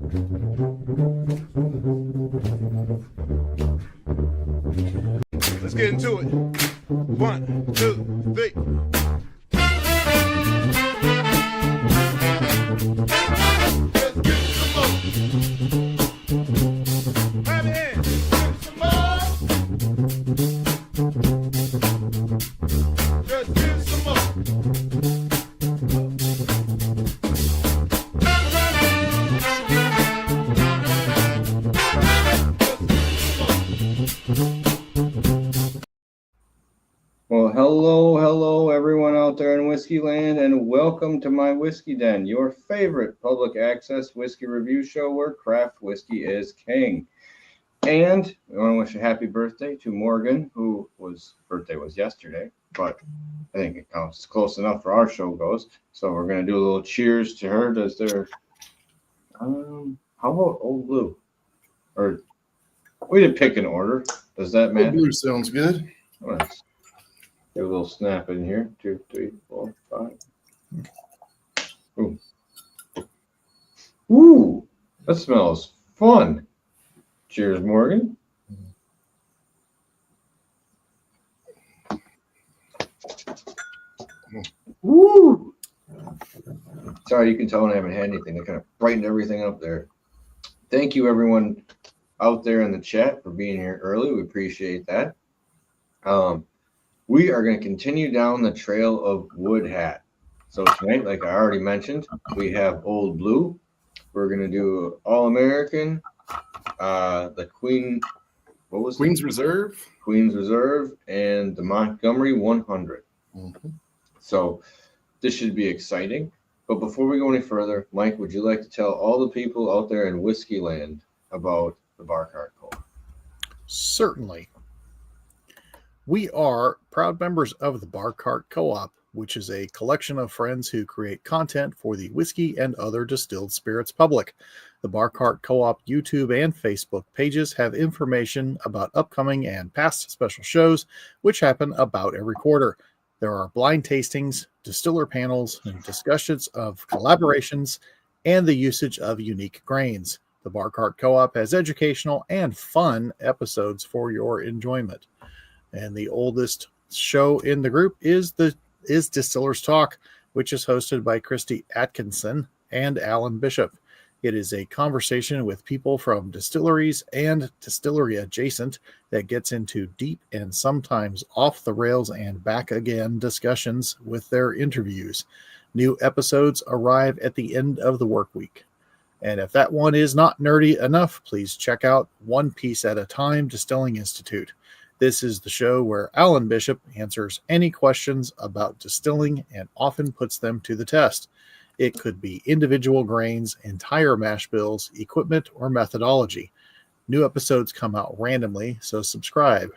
Let's get into it. 1, 2, 3. Let's get some more. Have it in. Get some more. Let's get some more. Well, hello, everyone out there in Whiskey Land, and welcome to My Whiskey Den, your favorite public access whiskey review show where craft whiskey is king. And I want to wish a happy birthday to Morgan, whose birthday was yesterday, but I think it counts close enough for our show goes. So we're going to do a little cheers to her. Does there, how about Old Blue? Or we didn't pick an order. Does that matter? Old Blue sounds good. Let's do a little snap in here. 2, 3, 4, 5. Ooh. Ooh, that smells fun. Cheers, Morgan. Woo! Sorry, you can tell when I haven't had anything. They kind of brightened everything up there. Thank you, everyone out there in the chat, for being here early. We appreciate that. We are going to continue down the trail of Wood Hat. So tonight, like I already mentioned, we have Old Blue. We're going to do All-American, the Queen, what was Queen's it? Reserve. Queen's Reserve, and the Montgomery 100. Mm-hmm. So this should be exciting. But before we go any further, Mike, would you like to tell all the people out there in Whiskey Land about the Bar Cart Co-op? Certainly. We are proud members of the Bar Cart Co-op, which is a collection of friends who create content for the whiskey and other distilled spirits public. The Bar Cart Co-op YouTube and Facebook pages have information about upcoming and past special shows, which happen about every quarter. There are blind tastings, distiller panels, and discussions of collaborations, and the usage of unique grains. The Bar Cart Co-op has educational and fun episodes for your enjoyment. And the oldest show in the group is Distillers Talk, which is hosted by Christy Atkinson and Alan Bishop. It is a conversation with people from distilleries and distillery adjacent that gets into deep and sometimes off the rails and back again discussions with their interviews. New episodes arrive at the end of the work week. And if that one is not nerdy enough, please check out One Piece at a Time Distilling Institute. This is the show where Alan Bishop answers any questions about distilling and often puts them to the test. It could be individual grains, entire mash bills, equipment, or methodology. New episodes come out randomly, so subscribe.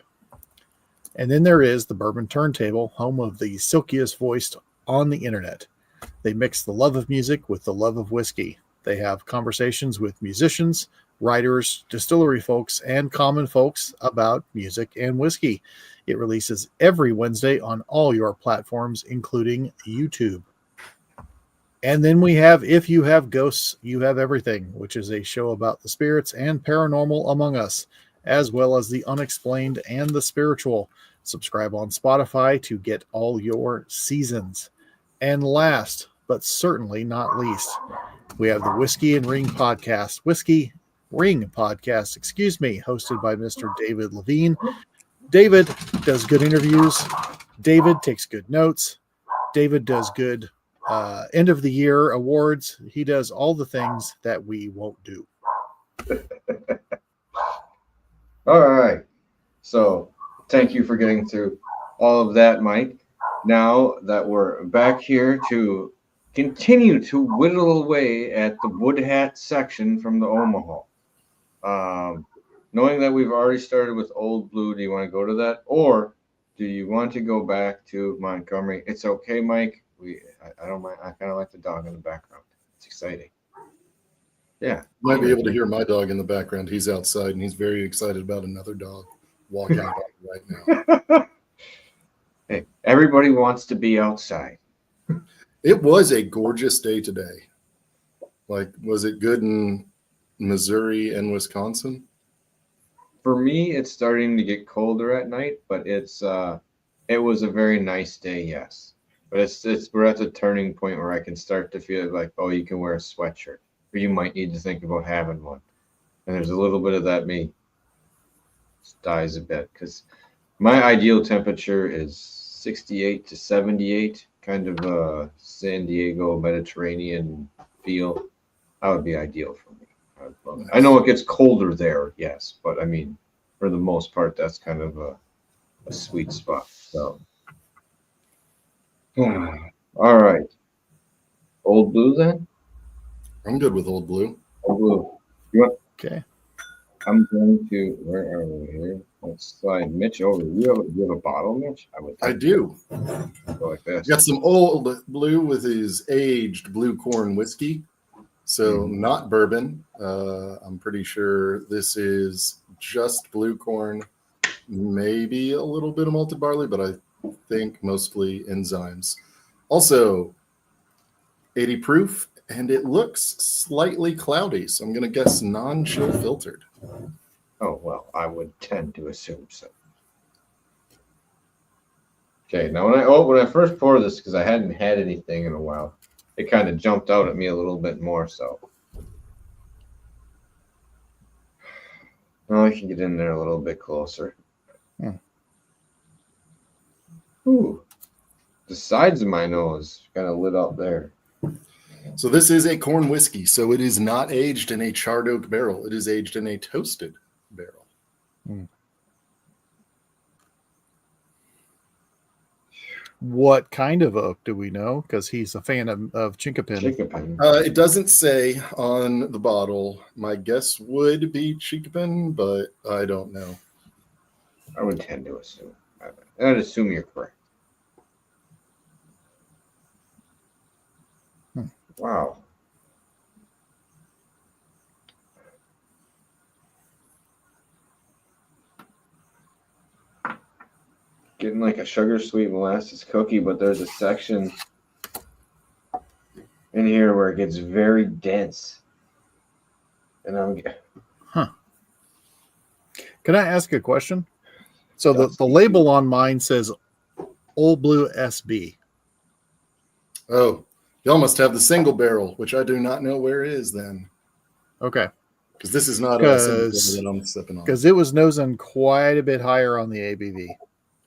And then there is the Bourbon Turntable, home of the silkiest voice on the internet. They mix the love of music with the love of whiskey. They have conversations with musicians, writers, distillery folks, and common folks about music and whiskey. It releases every Wednesday on all your platforms, including YouTube. And then we have If You Have Ghosts, You Have Everything, which is a show about the spirits and paranormal among us, as well as the unexplained and the spiritual. Subscribe on Spotify to get all your seasons. And last, but certainly not least, we have the Whiskey and Ring podcast, hosted by Mr. David Levine. David does good interviews. David takes good notes. David does good end of the year awards. He does all the things that we won't do. All right. So thank you for getting through all of that, Mike. Now that we're back here to continue to whittle away at the Wood Hat section from the Omahaul. Knowing that we've already started with Old Blue, do you want to go to that? Or do you want to go back to Montgomery? It's okay, Mike. I don't mind. I kind of like the dog in the background. It's exciting. Yeah. You might be able to hear my dog in the background. He's outside and he's very excited about another dog walking by right now. Hey, everybody wants to be outside. It was a gorgeous day today. Like, was it good and Missouri and Wisconsin? For me, it's starting to get colder at night, but it was a very nice day, yes. But we're at the turning point where I can start to feel like, oh, you can wear a sweatshirt, or you might need to think about having one. And there's a little bit of that me just dies a bit, because my ideal temperature is 68 to 78, kind of a San Diego Mediterranean feel. That would be ideal for me. I know it gets colder there, yes, but I mean, for the most part, that's kind of a sweet spot. So, all right, Old Blue then. I'm good with Old Blue. Old Blue. You want? Okay. I'm going to. Where are we here? Let's slide Mitch over. You have a bottle, Mitch? I do. Go like this. Got some Old Blue with his aged blue corn whiskey. So not bourbon. I'm pretty sure this is just blue corn, maybe a little bit of malted barley, but I think mostly enzymes. Also, 80 proof, and it looks slightly cloudy. So I'm going to guess non-chill filtered. Oh, well, I would tend to assume so. Okay, now when I first poured this, because I hadn't had anything in a while, it kind of jumped out at me a little bit more, so. Now I can get in there a little bit closer. Ooh, the sides of my nose kind of lit up there. So this is a corn whiskey, so it is not aged in a charred oak barrel. It is aged in a toasted barrel. What kind of oak do we know? Because he's a fan of Chinkapin. It doesn't say on the bottle. My guess would be Chinkapin, but I don't know. I would tend to assume. I'd assume you're correct. Wow. Getting like a sugar sweet molasses cookie, but there's a section in here where it gets very dense. And Can I ask a question? So the label on mine says Old Blue SB. Oh, y'all must have the single barrel, which I do not know where it is then. Okay. Because this is not a single barrel that I'm sipping on. Because it was nosing quite a bit higher on the ABV.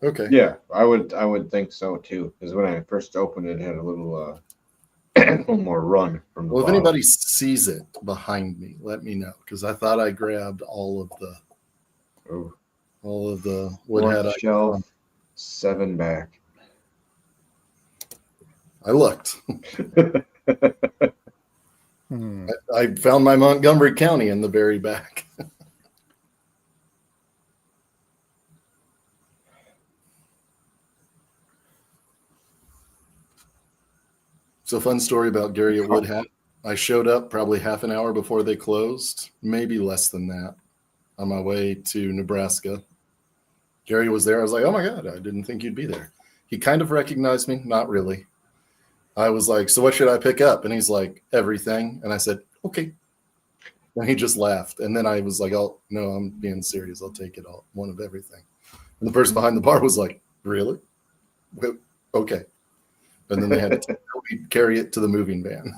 Okay. Yeah, I would think so too. Because when I first opened it, it had a little more run from the Well, if bottle. anybody sees it behind me, let me know. Because I thought I grabbed all of the what had I shelf 7 back. I looked. I found my Montgomery County in the very back. So, fun story about Gary at Wood Hat. I showed up probably half an hour before they closed, maybe less than that, on my way to Nebraska. Gary was there. I was like, oh my God, I didn't think you'd be there. He kind of recognized me, not really. I was like, so what should I pick up? And he's like, everything. And I said, okay. And he just laughed. And then I was like, oh, no, I'm being serious. I'll take it all, one of everything. And the person behind the bar was like, really? Okay. And then they had to carry it to the moving van.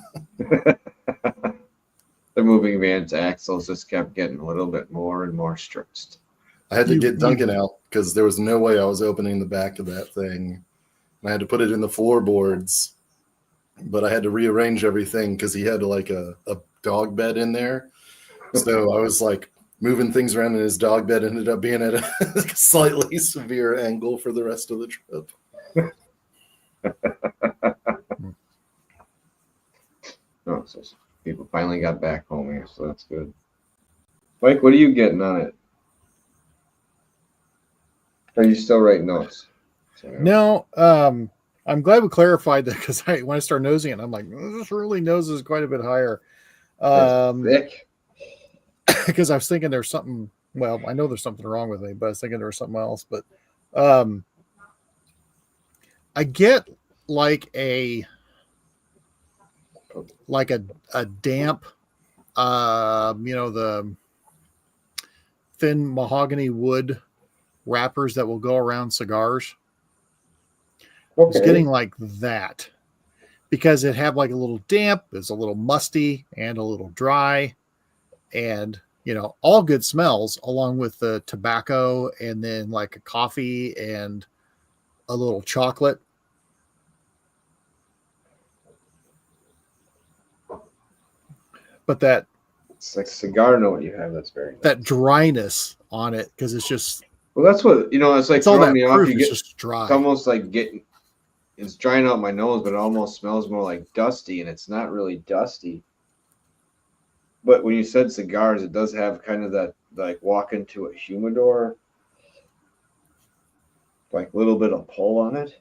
The moving van's axles just kept getting a little bit more and more stressed. I had to get Duncan out because there was no way I was opening the back of that thing. And I had to put it in the floorboards, but I had to rearrange everything because he had like a dog bed in there. So I was like moving things around, and his dog bed ended up being at a slightly severe angle for the rest of the trip. Oh, so people finally got back home here, so that's good. Mike, what are you getting on it? Are you still writing notes? No, I'm glad we clarified that, because when I started nosing it, I'm like, this really noses quite a bit higher. Thick. Because I was thinking there's something. Well, I know there's something wrong with me, but I was thinking there was something else. But I get like a damp the thin mahogany wood wrappers that will go around cigars. Okay. It's getting like that because it had like a little damp, it's a little musty and a little dry, and all good smells along with the tobacco and then like a coffee and a little chocolate. But it's like cigar note you have. That's very nice. That dryness on it, because it's just Well, that's what it's like. it's all Throwing that me off. proof You is get just dry. it's almost like it's drying out my nose, but it almost smells more like dusty, and it's not really dusty. But when you said cigars, it does have kind of that like walk into a humidor, like a little bit of pull on it.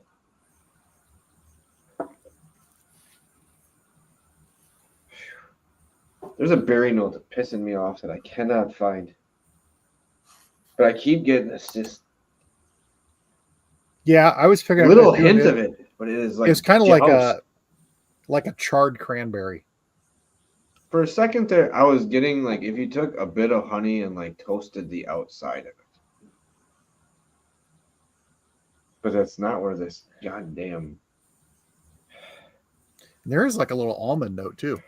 There's a berry note that's pissing me off that I cannot find. But I keep getting this just I was figuring little hint of it, but it is like it's kind of doused. like a charred cranberry. For a second there, I was getting like if you took a bit of honey and like toasted the outside of it. But that's not where this goddamn. There is like a little almond note too.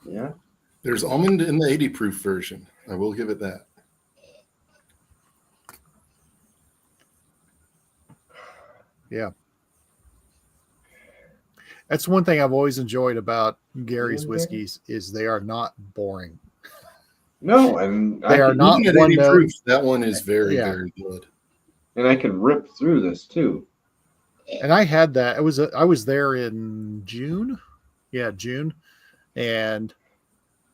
Yeah. There's almond in the 80 proof version. I will give it that. Yeah. That's one thing I've always enjoyed about Gary's whiskeys is they are not boring. No, and They are not Even at one 80 note. proof, that one is very, Yeah. very good. And I can rip through this too. And I had that. I was there in June. Yeah, June. And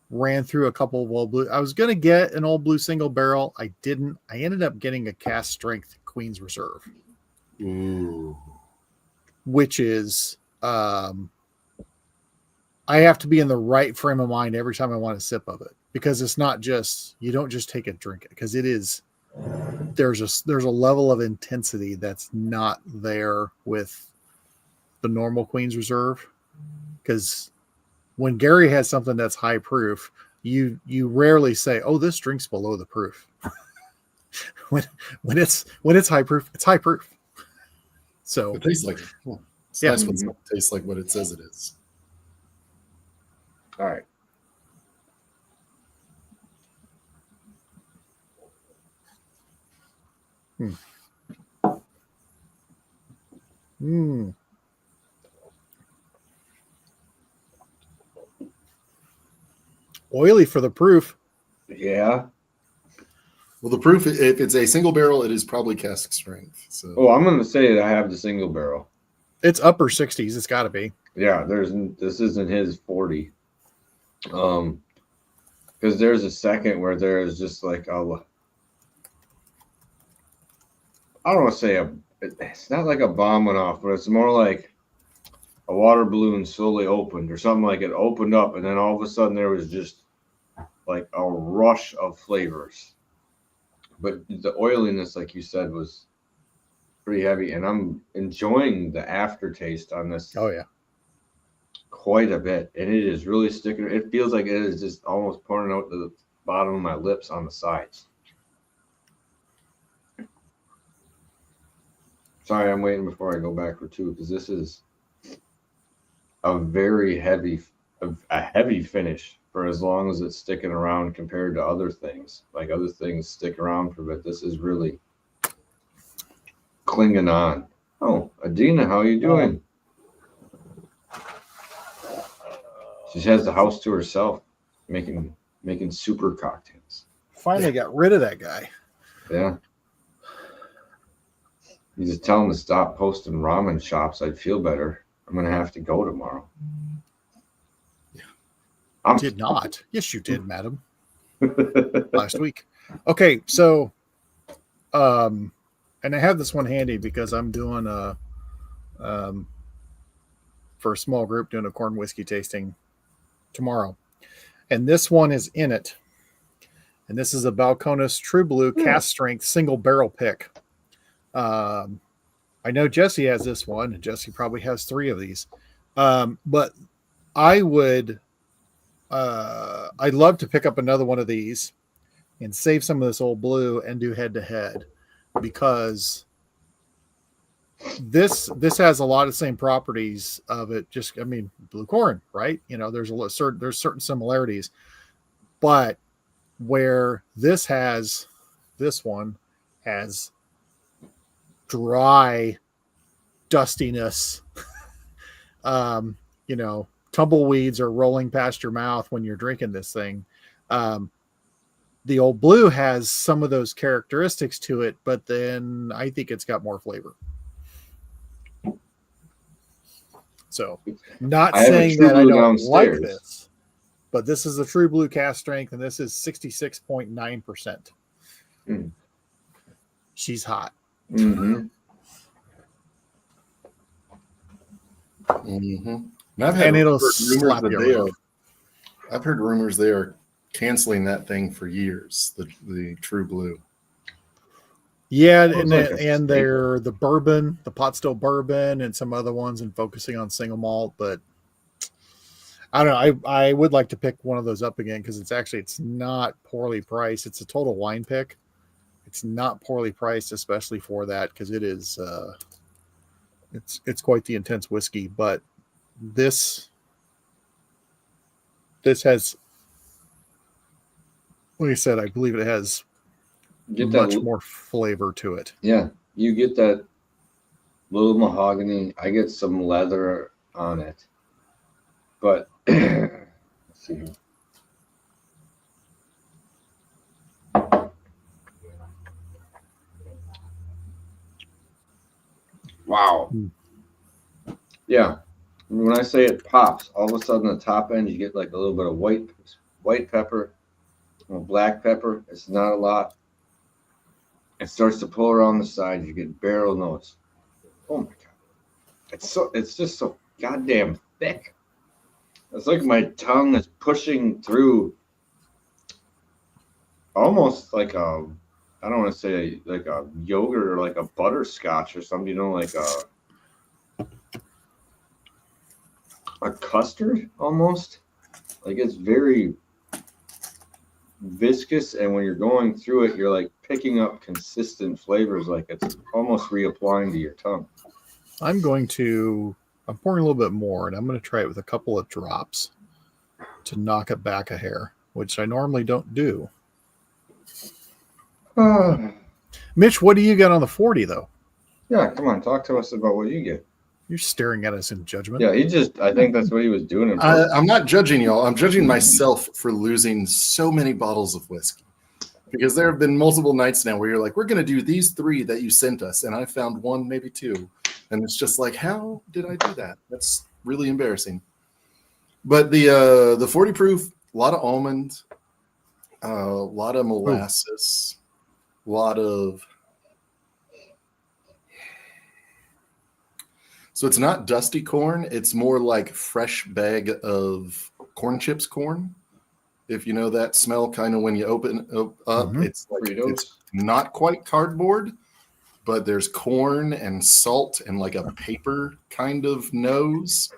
ran through a couple of old blue. I was going to get an old blue single barrel. I didn't. I ended up getting a cast strength Queen's Reserve. Ooh. Which is I have to be in the right frame of mind every time I want a sip of it, because it's not just, you don't just take a drink, because it is, there's a level of intensity that's not there with the normal Queen's Reserve. Because when Gary has something that's high proof, you rarely say, "Oh, this drink's below the proof." when it's high proof, it's high proof. So It tastes like it. Well, it's Yeah. nice when something tastes like what it says it is. All right. Oily for the proof. Yeah. Well, the proof, if it's a single barrel, it is probably cask strength. So Oh, I'm gonna say that I have the single barrel. It's upper 60s. It's got to be. Yeah, this isn't his 40. Because there's a second where there's just like I don't want to say it's not like a bomb went off, but it's more like a water balloon slowly opened or something, like it opened up and then all of a sudden there was just like a rush of flavors. But the oiliness, like you said, was pretty heavy, and I'm enjoying the aftertaste on this. Oh yeah. Quite a bit, and it is really sticking. It feels like it is just almost pouring out to the bottom of my lips on the sides. Sorry, I'm waiting before I go back for two, because this is a very heavy finish for as long as it's sticking around compared to other things. Like other things stick around for a bit. This is really clinging on. Oh, Adina, how you doing? She has the house to herself, making super cocktails. Finally got rid of that guy. Yeah. You just tell him to stop posting ramen shops. I'd feel better. I'm gonna have to go tomorrow. Yeah. Did not. Yes, you did, madam. Last week. Okay, so and I have this one handy because I'm doing for a small group doing a corn whiskey tasting tomorrow, and this one is in it, and this is a Balcones True Blue cast strength single barrel pick. I know Jesse has this one, and Jesse probably has 3 of these, but I would I'd love to pick up another one of these and save some of this old blue and do head to head, because this has a lot of the same properties of it. Just, I mean, blue corn, right? You know, there's certain similarities, but where this one has dry dustiness, you know, tumbleweeds are rolling past your mouth when you're drinking this thing. The old blue has some of those characteristics to it, but then I think it's got more flavor. So, not saying that I don't like this, but this is a true blue cast strength, and this is 66.9%. Mm. She's hot. Mm-hmm. Mm-hmm. And it'll slap you around. I've heard rumors they are canceling that thing for years, the True Blue. Yeah, and they're the bourbon, the pot still bourbon, and some other ones, and focusing on single malt. But I don't know. I would like to pick one of those up again, because it's not poorly priced. It's a total wine pick. It's not poorly priced, especially for that, because it is it's quite the intense whiskey. But this has, like I said, I believe it has much more flavor to it. Yeah, you get that little mahogany. I get some leather on it, but let's see here. Wow. Yeah. When I say it pops, all of a sudden the top end you get like a little bit of white pepper, black pepper. It's not a lot. It starts to pull around the side. You get barrel notes. Oh my god! It's just so goddamn thick. It's like my tongue is pushing through, almost like a, I don't want to say like a yogurt or like a butterscotch or something. You know, like a custard almost. Like it's very viscous, and when you're going through it, you're like picking up consistent flavors, like it's almost reapplying to your tongue. I'm pouring a little bit more, and I'm going to try it with a couple of drops to knock it back a hair, which I normally don't do. Mitch, what do you got on the 40 though? Yeah, come on, talk to us about what you get. You're staring at us in judgment. Yeah, I think that's what he was doing. I'm not judging y'all. I'm judging myself for losing so many bottles of whiskey. Because there have been multiple nights now where you're like, we're going to do these 3 that you sent us. And I found 1, maybe 2. And it's just like, how did I do that? That's really embarrassing. But the 40 proof, a lot of almond, a lot of molasses, a lot of... So it's not dusty corn. It's more like fresh bag of corn chips corn. If you know that smell, kind of when you open up, it's like it's not quite cardboard, but there's corn and salt and like a paper kind of nose.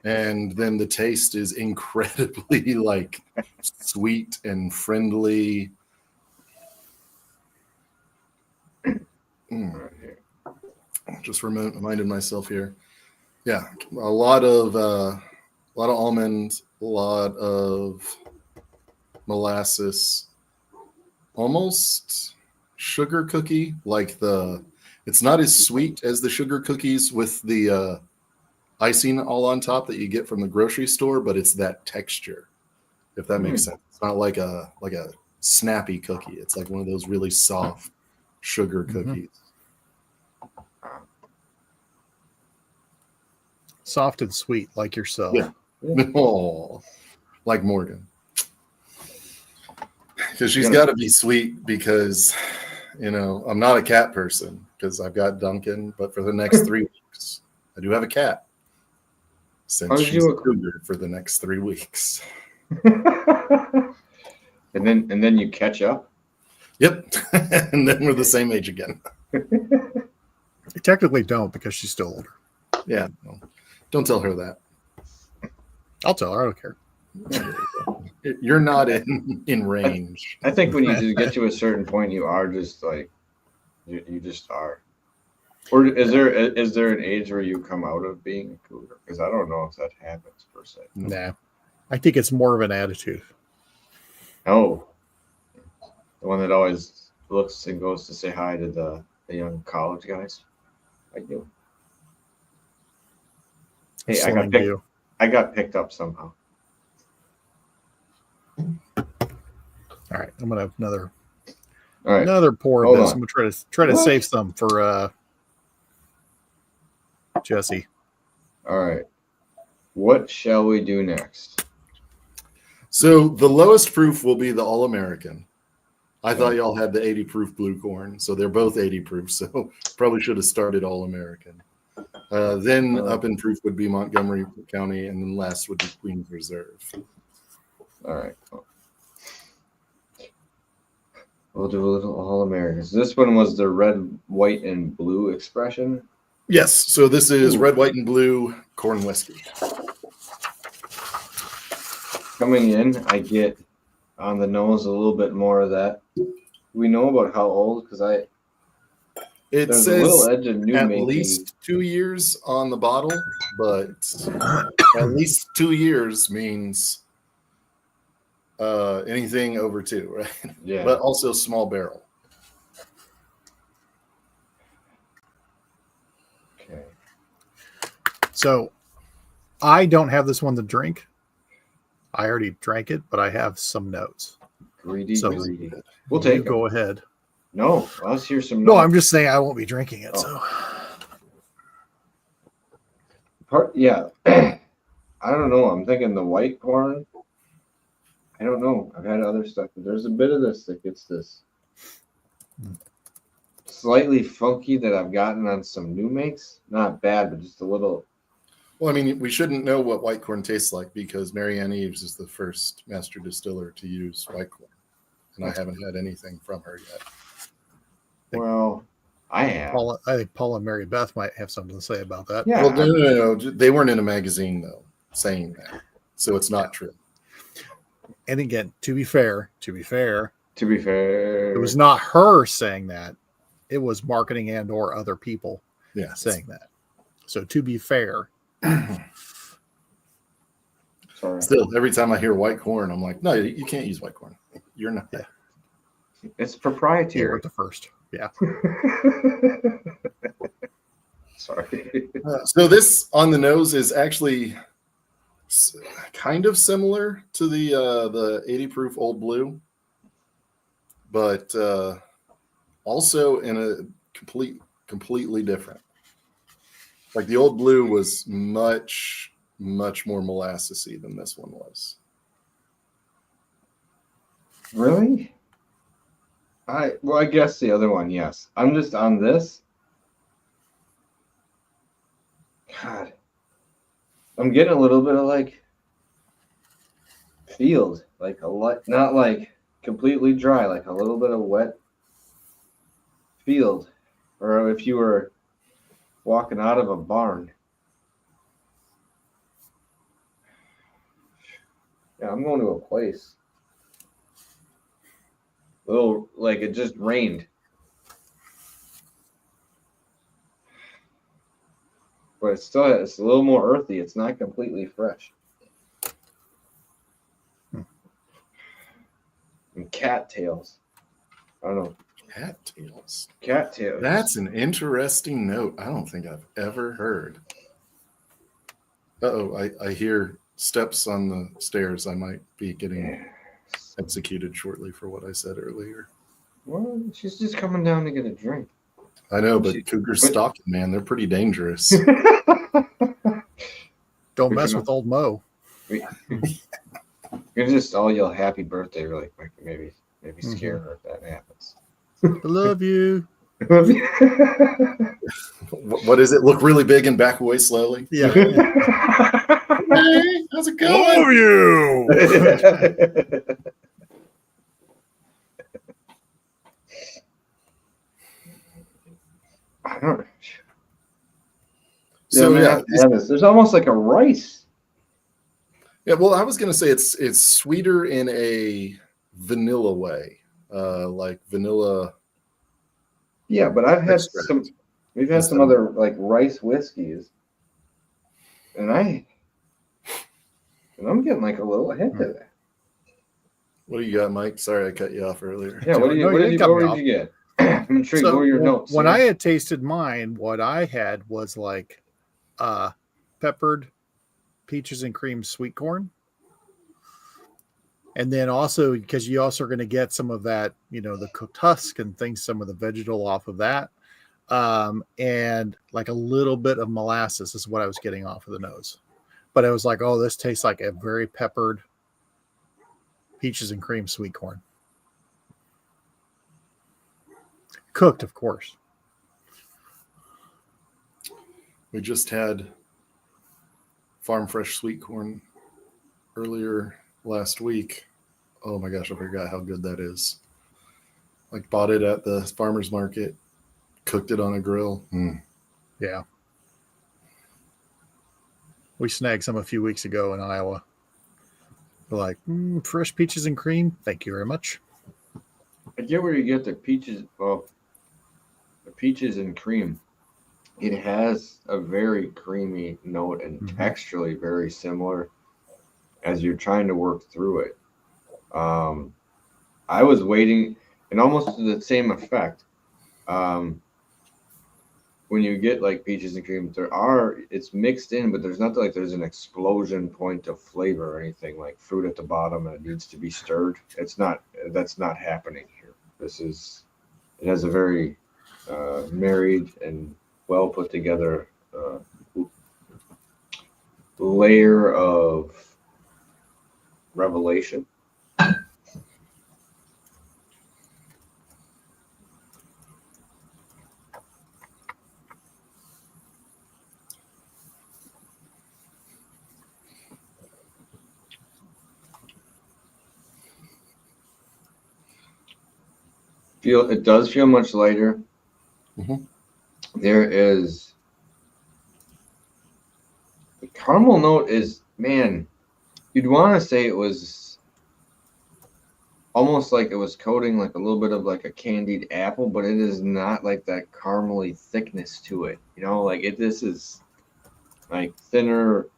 And then the taste is incredibly like sweet and friendly. Just reminded myself here. Yeah, a lot of almond, a lot of molasses, almost sugar cookie. Like it's not as sweet as the sugar cookies with the icing all on top that you get from the grocery store, but it's that texture, if that makes sense. It's not like a snappy cookie. It's like one of those really soft sugar cookies. Soft and sweet, like yourself. Yeah. Oh, like Morgan. Because she's got to be sweet because, I'm not a cat person because I've got Duncan, but for the next 3 weeks, I do have a cat. Since she's a cougar for the next 3 weeks. and then you catch up? Yep. And then we're the same age again. You technically don't, because she's still older. Yeah. Well, don't tell her that. I'll tell her. I don't care. You're not in range. I think when you just get to a certain point, you are just like, you just are. Or is there an age where you come out of being a cougar? Because I don't know if that happens per se. Nah, I think it's more of an attitude. Oh, the one that always looks and goes to say hi to the young college guys. I do. Hey, I got picked up somehow. All right, I'm gonna have another All right. another pour Hold of this. on. I'm gonna try to What? save some for Jesse. All right. What shall we do next? So the lowest proof will be the All-American. I thought y'all had the 80 proof blue corn, so they're both 80 proof. So probably should have started All-American. Then up in proof would be Montgomery County, and then last would be Queens Reserve. All right. We'll do a little All-Americans. This one was the red, white, and blue expression. Yes. So this is red, white, and blue corn whiskey. Coming in, I get on the nose a little bit more of that. We know about how old, because It there's says a little edge of new at making. least 2 years on the bottle, but at least 2 years means anything over 2, right? Yeah. But also small barrel. Okay. So I don't have this one to drink. I already drank it, but I have some notes. Greedy. So We'll take you it. go ahead. No, let's hear some. No, I'm just saying I won't be drinking it. So Yeah. I don't know. I'm thinking the white corn. I don't know. I've had other stuff, but there's a bit of this that gets this slightly funky that I've gotten on some new makes. Not bad, but just a little. Well, I mean, we shouldn't know what white corn tastes like because Mary Ann Eves is the first master distiller to use white corn, and I haven't had anything from her yet. Well, I have. I think Paul and Mary Beth might have something to say about that. Yeah. Well, no. They weren't in a magazine though saying that, so it's not true. And again, to be fair, it it was not her saying that. It was marketing and or other people saying that. So to be fair. Sorry. Still, every time I hear white corn, I'm like, no, you can't use white corn. You're not. Yeah. It's You proprietary. were the first. Yeah. Sorry. So this on the nose is actually kind of similar to the 80 proof Old Blue, but also in a completely different. Like the Old Blue was much more molassesy than this one was. Really? I guess the other one, yes. I'm just on this. God. I'm getting a little bit of like field, like not like completely dry, like a little bit of wet field. Or if you were walking out of a barn. Yeah, I'm going to a place. Little like it just rained. But it's a little more earthy. It's not completely fresh. And cattails. I don't know. Cattails. Cattails. That's an interesting note. I don't think I've ever heard. Uh-oh, I hear steps on the stairs. I might be getting executed shortly for what I said earlier. Well, she's just coming down to get a drink. I know, but cougars stalking, man, they're pretty dangerous. Don't mess with old Mo. You're just all yell happy birthday, really quick. Maybe scare her if that happens. I love you. What is it? Look really big and back away slowly? Yeah. Hey, how's it going? Love you. I don't. So yeah, there's almost like a rice. Yeah, well, I was gonna say it's sweeter in a vanilla way, like vanilla. Yeah, but I've had Extract. we've had some other like rice whiskeys, and I'm getting like a little hint of that. What do you got, Mike? Sorry, I cut you off earlier. Yeah, what did you get? I'm intrigued. So what are your notes? When sir? I had tasted mine, what I had was like peppered peaches and cream sweet corn. And then also, because you also are going to get some of that, the cooked husk and things, some of the vegetal off of that. And like a little bit of molasses is what I was getting off of the nose. But I was like, oh, this tastes like a very peppered peaches and cream sweet corn. Cooked, of course. We just had farm fresh sweet corn earlier last week. Oh my gosh, I forgot how good that is. Like bought it at the farmer's market, cooked it on a grill. Yeah. We snagged some a few weeks ago in Iowa. We're like, fresh peaches and cream. Thank you very much. I get where you get the peaches. Well, the peaches and cream. It has a very creamy note and texturally very similar as you're trying to work through it. I was waiting, and almost to the same effect. When you get like peaches and cream, it's mixed in, but there's not like there's an explosion point of flavor or anything like fruit at the bottom and it needs to be stirred. That's not happening here. It has a very married and well put together layer of revelation. It does feel much lighter. There is the caramel note is, man, you'd want to say it was almost like it was coating like a little bit of like a candied apple, but it is not like that caramely thickness to it. This is like thinner,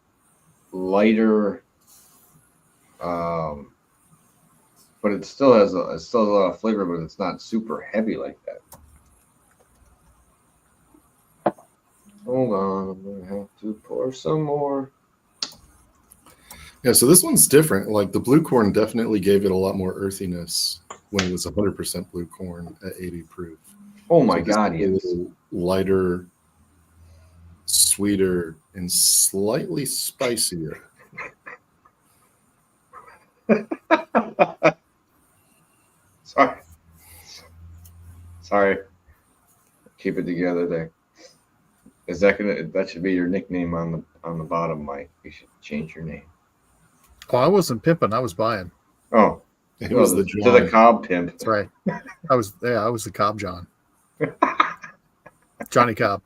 lighter, but it still has a lot of flavor, but it's not super heavy like that. Hold on, I'm gonna have to pour some more. Yeah, so this one's different. Like the blue corn definitely gave it a lot more earthiness when it was 100% blue corn at 80 proof. Oh my God, yes. A little lighter, sweeter, and slightly spicier. Sorry. Keep it together there. That should be your nickname on the bottom, Mike. You should change your name. Oh, I wasn't pimping, I was buying. Oh. It was to the Cobb pimp. That's right. I was the Cobb John. Johnny Cobb.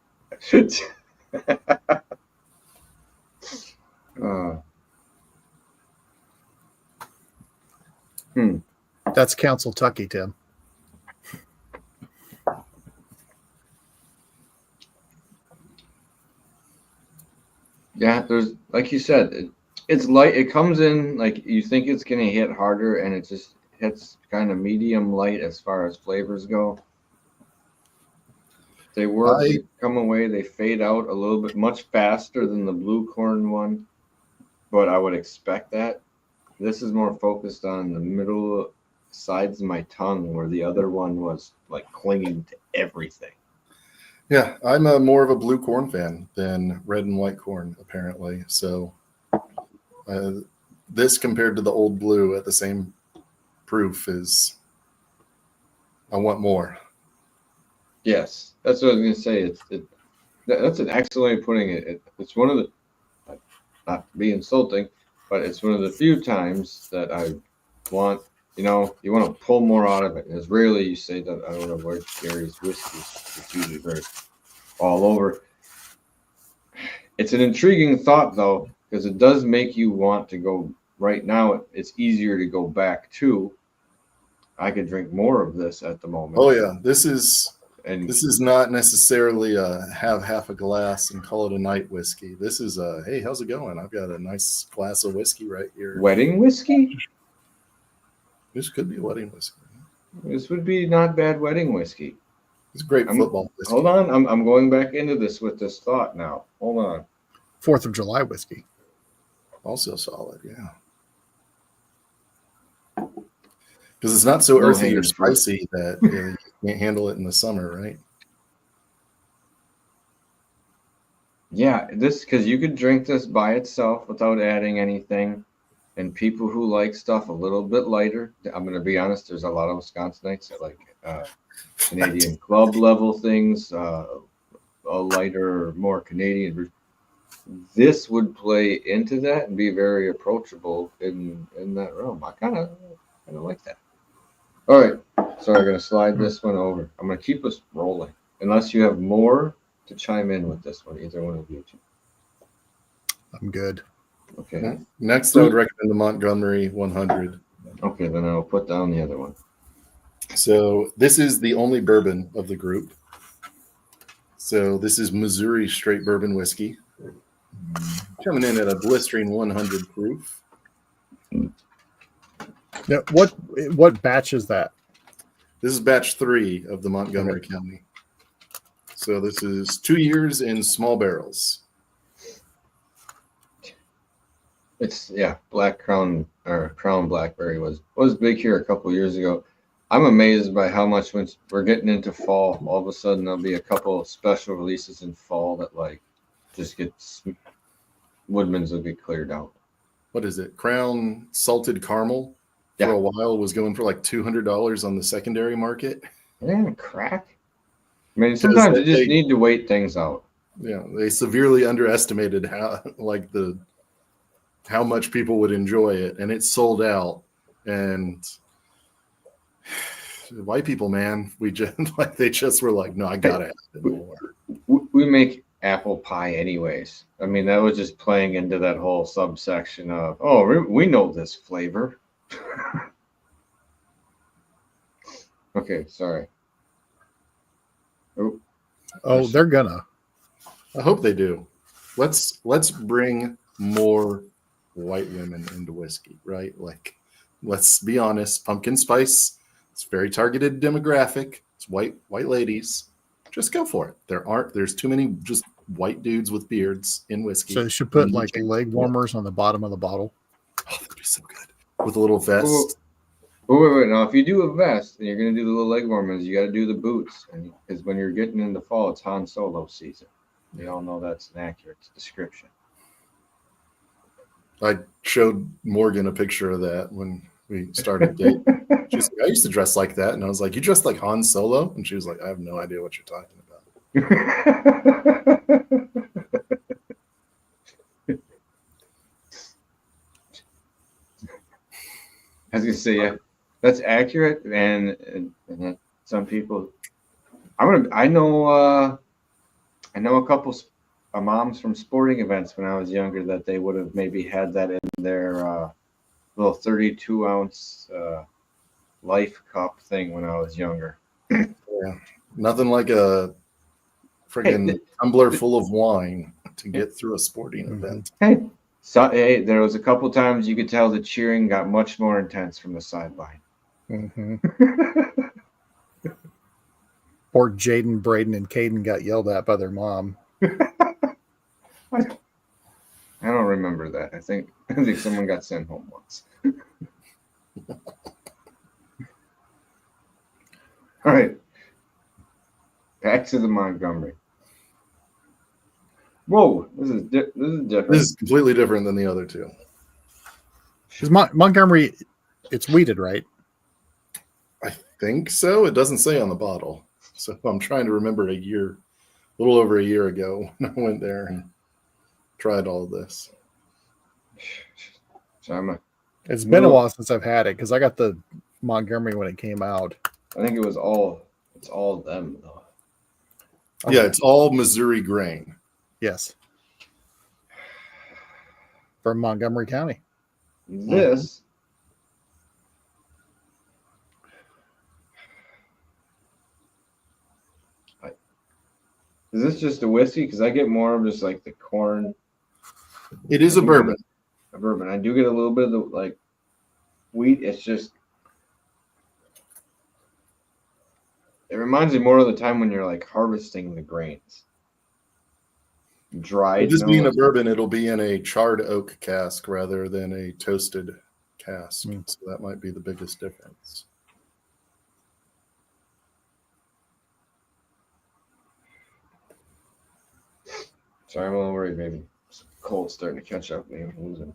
That's Council Tucky, Tim. Yeah, there's, like you said, it's light. It comes in like you think it's going to hit harder, and it just hits kind of medium light as far as flavors go. They come away, they fade out a little bit much faster than the blue corn one, but I would expect that. This is more focused on the middle sides of my tongue, where the other one was like clinging to everything. Yeah, I'm more of a blue corn fan than red and white corn, apparently. So this compared to the old blue at the same proof is, I want more. Yes, that's what I was going to say. That's an excellent way of putting it. It's one of the, not to be insulting, but it's one of the few times that I want, you want to pull more out of it. As rarely you say that. I don't know where Gary's whiskey is. It's usually very all over. It's an intriguing thought, though, because it does make you want to go. Right now, it's easier to go back to. I could drink more of this at the moment. Oh yeah, this is not necessarily have half a glass and call it a night whiskey. This is hey, how's it going? I've got a nice glass of whiskey right here. Wedding whiskey? This could be a wedding whiskey. This would be not bad wedding whiskey. It's great football whiskey. Hold on, I'm going back into this with this thought now. Hold on. 4th of July whiskey. Also solid, yeah. Because it's not so earthy or spicy that you can't handle it in the summer, right? Yeah, because you could drink this by itself without adding anything. And people who like stuff a little bit lighter, I'm going to be honest, there's a lot of Wisconsinites that like Canadian club level things, a lighter, more Canadian. This would play into that and be very approachable in that realm. I kind of like that. All right, so I'm going to slide this one over. I'm going to keep us rolling, unless you have more to chime in with this one, either one of you two. I'm good. Okay. Next, I would recommend the Montgomery 100. Okay, then I'll put down the other one. So this is the only bourbon of the group. So this is Missouri straight bourbon whiskey. Coming in at a blistering 100 proof. Now, what batch is that? This is batch 3 of the Montgomery County. So this is 2 years in small barrels. It's Black Crown or Crown Blackberry was big here a couple years ago. I'm amazed by how much when we're getting into fall, all of a sudden there'll be a couple of special releases in fall that like just gets Woodman's will get cleared out. What is it? Crown salted caramel for a while was going for like $200 on the secondary market. Yeah, crack. I mean, sometimes you just need to wait things out. Yeah, they severely underestimated how much people would enjoy it, and it sold out. And white people, man, they just were like, no, I gotta have it more. We make apple pie anyways. I mean, that was just playing into that whole subsection of, we know this flavor. Okay, sorry. They're gonna. I hope they do. Let's bring more white women into whiskey, right? Like, let's be honest, pumpkin spice, it's very targeted demographic. It's white ladies. Just go for it. There's too many just white dudes with beards in whiskey. So you should put like leg warmers on the bottom of the bottle. Oh, that'd be so good. With a little vest. Wait. Now, if you do a vest and you're going to do the little leg warmers, you got to do the boots. Because when you're getting into fall, it's Han Solo season. We all know that's an accurate description. I showed Morgan a picture of that when we started dating. She's like, I used to dress like that. And I was like, you dressed like Han Solo? And she was like, I have no idea what you're talking about. I was going to say, yeah, that's accurate. And some people, I know a couple moms from sporting events when I was younger that they would have maybe had that in their little 32-ounce life cup thing when I was younger. Yeah, nothing like a friggin' tumbler full of wine to get through a sporting event. Hey, there was a couple times you could tell the cheering got much more intense from the sideline. Mm-hmm. Or Jaden, Braden, and Caden got yelled at by their mom. I don't remember that. I think someone got sent home once. All right. Back to the Montgomery. Whoa, this is different. This is completely different than the other two. Montgomery, it's wheated, right? I think so. It doesn't say on the bottle. So I'm trying to remember a little over a year ago when I went there and tried all of this. So it's been a while since I've had it because I got the Montgomery when it came out. I think it's all them though. Yeah, it's all Missouri grain. Yes. from Montgomery County. This is this just a whiskey? Because I get more of just like the corn. It is a bourbon. A bourbon. I do get a little bit of the like wheat. It's just it reminds me more of the time when you're like harvesting the grains. Dried. Just being a bourbon, it'll be in a charred oak cask rather than a toasted cask. So that might be the biggest difference. Sorry, I'm a little worried. Maybe cold's starting to catch up. Maybe I'm losing.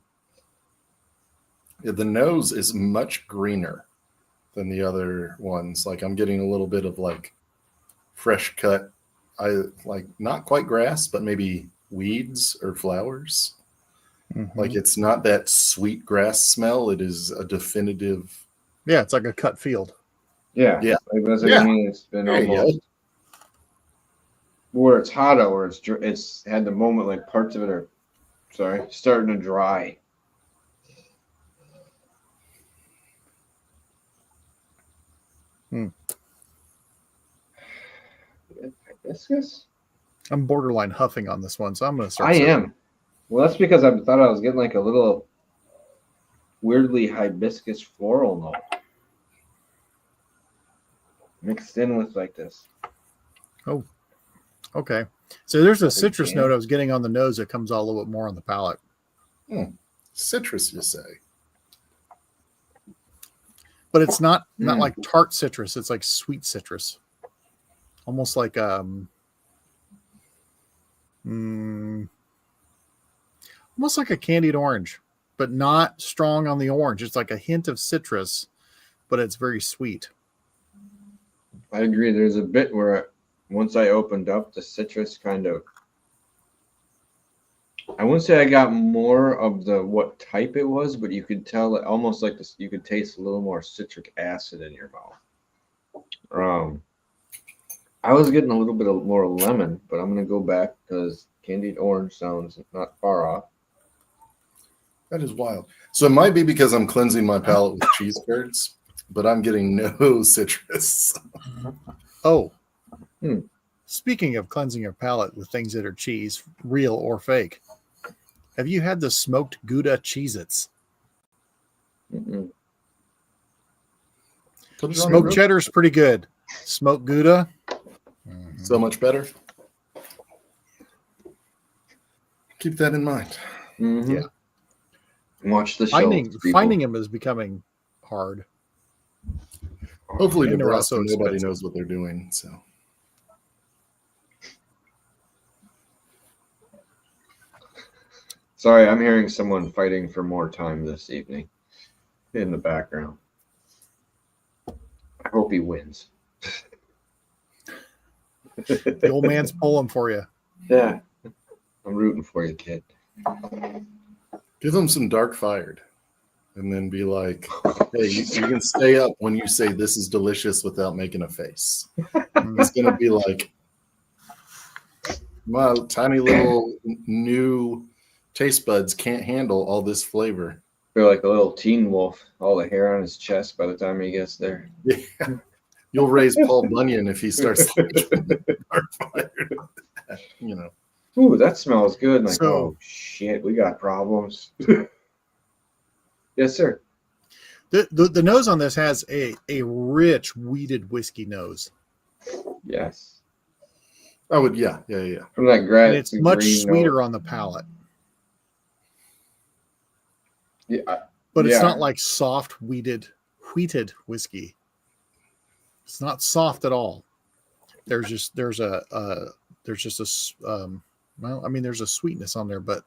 Yeah, the nose is much greener than the other ones. Like I'm getting a little bit of like fresh cut. I like not quite grass, but maybe weeds or flowers. Like it's not that sweet grass smell. It is a definitive. Yeah, it's like a cut field. Yeah. Yeah. Like, that's what I mean. It's been almost where it's hot out, where it's had the moment like parts of it are starting to dry. Hibiscus? I'm borderline huffing on this one, so I'm going to start. I am. Well, that's because I thought I was getting like a little weirdly hibiscus floral note mixed in with like this. Oh, okay. So there's a citrus note I was getting on the nose that comes out a little bit more on the palate. Citrus, you say? But it's not like tart citrus. It's like sweet citrus. Almost like almost like a candied orange, but not strong on the orange. It's like a hint of citrus, but it's very sweet. I agree. There's a bit where once I opened up the citrus kind of, I wouldn't say I got more of the what type it was, but you could tell it almost like this. You could taste a little more citric acid in your mouth. I was getting a little bit more lemon, but I'm going to go back because candied orange sounds not far off. That is wild. So it might be because I'm cleansing my palate with cheese curds, but I'm getting no citrus. Oh, speaking of cleansing your palate with things that are cheese, real or fake, have you had the smoked Gouda Cheez-Its? Smoked cheddar's pretty good. Smoked Gouda, so much better. Keep that in mind. Yeah. Watch the show. Finding them is becoming hard. Hopefully, And they're Nebraska, also nobody expensive. knows what they're doing. So, Sorry, I'm hearing someone fighting for more time this evening in the background. I hope he wins. The old man's pulling for you. Yeah, I'm rooting for you, kid. give them some dark fired, and then be like, "Hey, you can stay up when you say this is delicious without making a face." It's gonna be like, my tiny little new taste buds can't handle all this flavor. Feel like a little teen wolf, all the hair on his chest by the time he gets there. Yeah. You'll raise Paul Bunyan if he starts like dark fired. You know. Ooh, that smells good. Like, So- oh shit, we got problems. Yes, sir. The nose on this has a rich weeded whiskey nose. Yes. I would, yeah. From that grass. And it's much sweeter on the palate. Yeah, But it's Yeah. not like soft wheated whiskey. It's not soft at all. There's a sweetness on there, but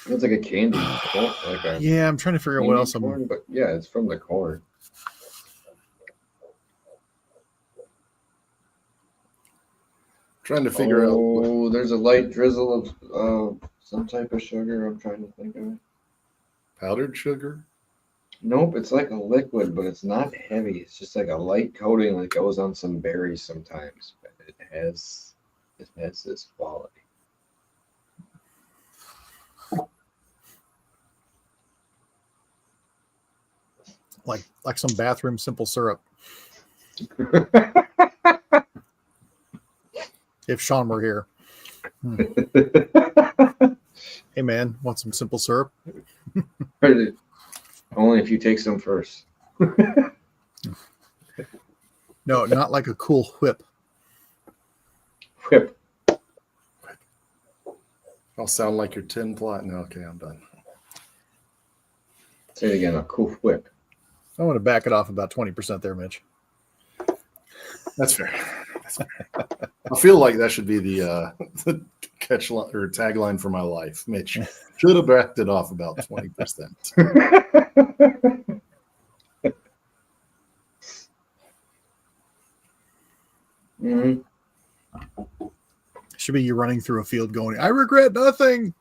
it's like a candy. Like a yeah, I'm trying to figure out what candy else corn, but yeah, it's from the corn. Trying to figure out. Oh, there's a light drizzle of some type of sugar. I'm trying to think of it. Powdered sugar? Nope, it's like a liquid, but it's not heavy. It's just like a light coating, like goes on some berries sometimes. But it has this quality. like some bathroom simple syrup. If Sean were here. Hey man, want some simple syrup? Only if you take some first. No, not like a Cool Whip. Whip. I'll sound like your tin plot. No, okay, I'm done. Say it again, a cool whip. I want to back it off about 20% there, Mitch. That's fair. I feel like that should be the catch line or tagline for my life. Mitch should have backed it off about 20%. Mm-hmm. Should be you running through a field going, I regret nothing.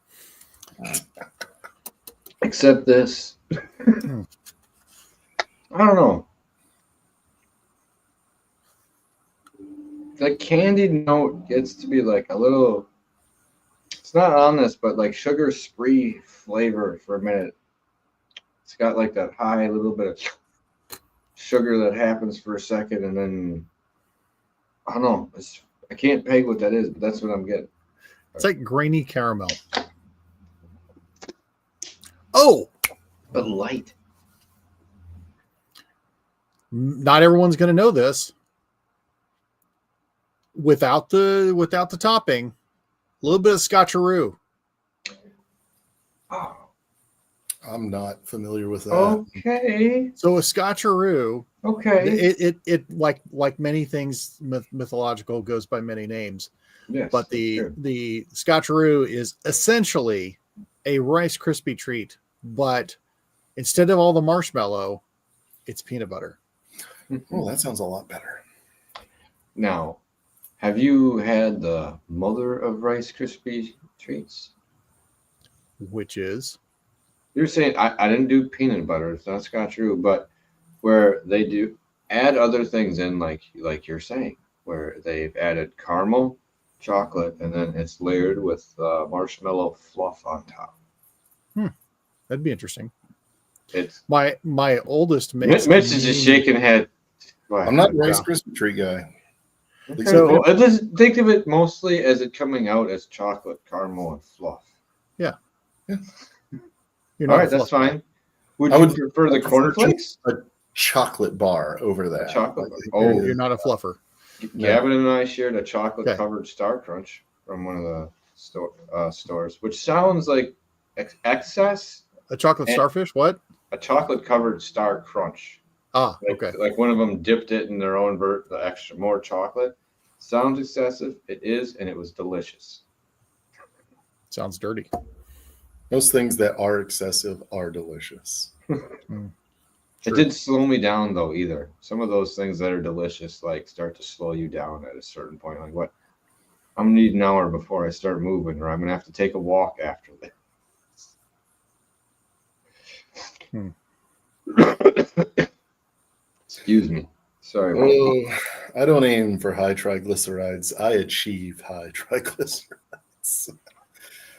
Except this. I don't know. The candied note gets to be like a little, it's not on this, but like sugar spree flavor for a minute. It's got like that high little bit of sugar that happens for a second, and then I don't know. I can't peg what that is, but that's what I'm getting. It's like grainy caramel. Oh, But light. not everyone's going to know this. Without the topping, a little bit of Scotcheroo. Oh, I'm not familiar with that. okay. So a Scotcheroo, Okay. it like many things mythological goes by many names. Yes. But the Scotcheroo is essentially a Rice Krispie treat, but instead of all the marshmallow, it's peanut butter. Oh, that sounds a lot better. Now, have you had the mother of Rice Krispie treats? Which is You're saying I didn't do peanut butter. It's not Scotcheroo, but where they do add other things in, like you're saying, where they've added caramel, chocolate, and then it's layered with marshmallow fluff on top. that'd be interesting. It's My oldest makes Mitch is just shaking head. I'm not a Rice Krispie treat guy. Okay. So- Well, I just think of it mostly as it coming out as chocolate, caramel, and fluff. You're All not right, a that's fluff guy. fine. Would I you would prefer the cornflakes? A chocolate bar over that. Chocolate. Like, Oh, You're not a fluffer. Gavin and I shared a chocolate-covered Okay. Star Crunch from one of the stores, which sounds like excess. A chocolate And- starfish? What? A chocolate-covered Star Crunch. Ah, Like, okay. like one of them dipped it in their own the extra more chocolate. Sounds excessive. It is, and it was delicious. Sounds dirty. Most things that are excessive are delicious. It didn't slow me down though either. Some of those things that are delicious like start to slow you down at a certain point. Like what? I'm gonna need an hour before I start moving, or I'm gonna have to take a walk after this. Excuse me. Sorry. about that. Oh, I don't aim for high triglycerides. I achieve high triglycerides.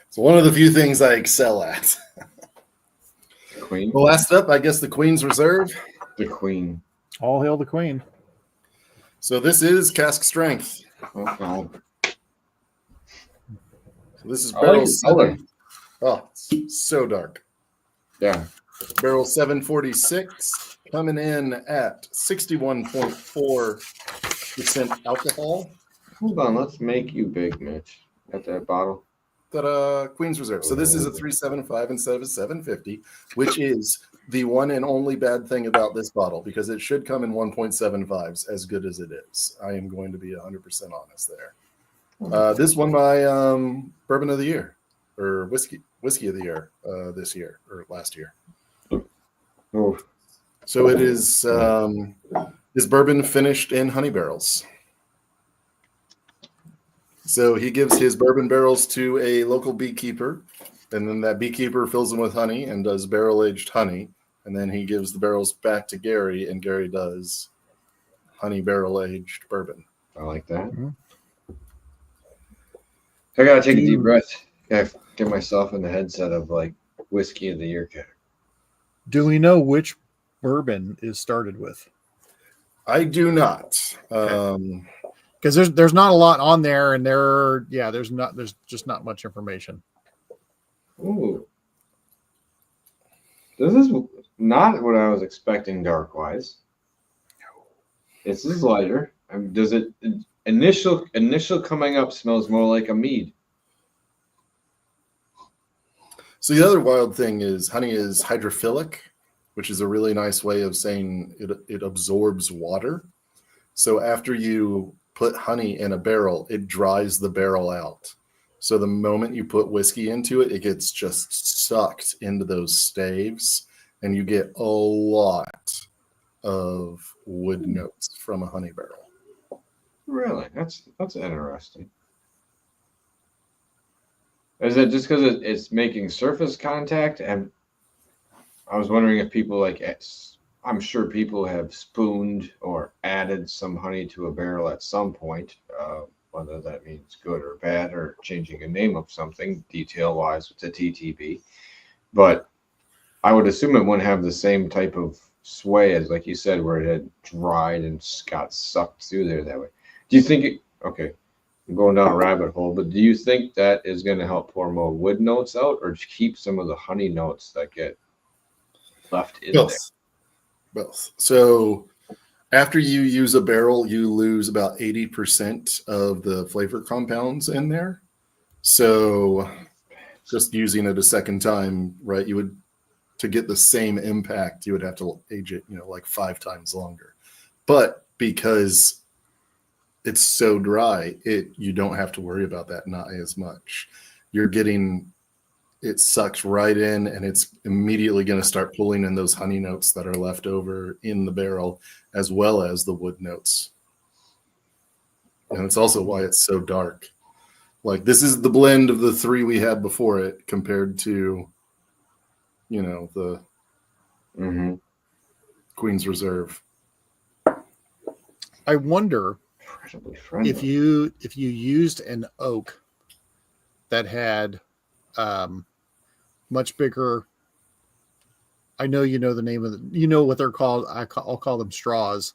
It's one of the few things I excel at. Queen. Well, last up, I guess the Queen's Reserve. The Queen. All hail the queen. So this is cask strength. Oh God. So this is I barrel like the color. 7. Oh, it's so dark. Yeah. Barrel 746 coming in at 61.4% alcohol. Hold on. Let's make you big, Mitch. Got that bottle. Queen's Reserve. So this is a 375 instead of a 750, which is the one and only bad thing about this bottle because it should come in 1.75s as good as it is. I am going to be 100% honest there. This won my bourbon of the year or whiskey of the year this year or last year. Oh, So it is bourbon finished in honey barrels. So he gives his bourbon barrels to a local beekeeper, and then that beekeeper fills them with honey and does barrel-aged honey, and then he gives the barrels back to Gary, and Gary does honey barrel-aged bourbon. I like that. Mhm. I gotta take a deep breath. Gotta get myself in the headset of like whiskey of the year category. Do we know which bourbon is started with? I do not. Because there's not a lot on there, and there's just not much information. Ooh. This is not what I was expecting dark wise. This is lighter. Does it initial coming up smells more like a mead? So the other wild thing is honey is hydrophilic, which is a really nice way of saying it absorbs water. So after you put honey in a barrel, it dries the barrel out. So the moment you put whiskey into it, it gets just sucked into those staves, and you get a lot of wood notes from a honey barrel. Really? That's interesting. Is it just because it's making surface contact? And I was wondering if people I'm sure people have spooned or added some honey to a barrel at some point, whether that means good or bad or changing a name of something detail-wise to TTB. But I would assume it wouldn't have the same type of sway as, like you said, where it had dried and got sucked through there that way. Do you think okay, I'm going down a rabbit hole, but do you think that is going to help pour more wood notes out, or just keep some of the honey notes that get left in there? Both. So after you use a barrel, you lose about 80% of the flavor compounds in there. So just using it a second time, right, to get the same impact, you would have to age it, like 5 times longer. But because it's so dry, you don't have to worry about that, not as much. You're getting it sucks right in, and it's immediately going to start pulling in those honey notes that are left over in the barrel, as well as the wood notes. And it's also why it's so dark. Like, this is the blend of the 3 we had before it compared to, the Queen's Reserve. I wonder if you used an oak that had much bigger. I know the name of what they're called. I'll call them straws,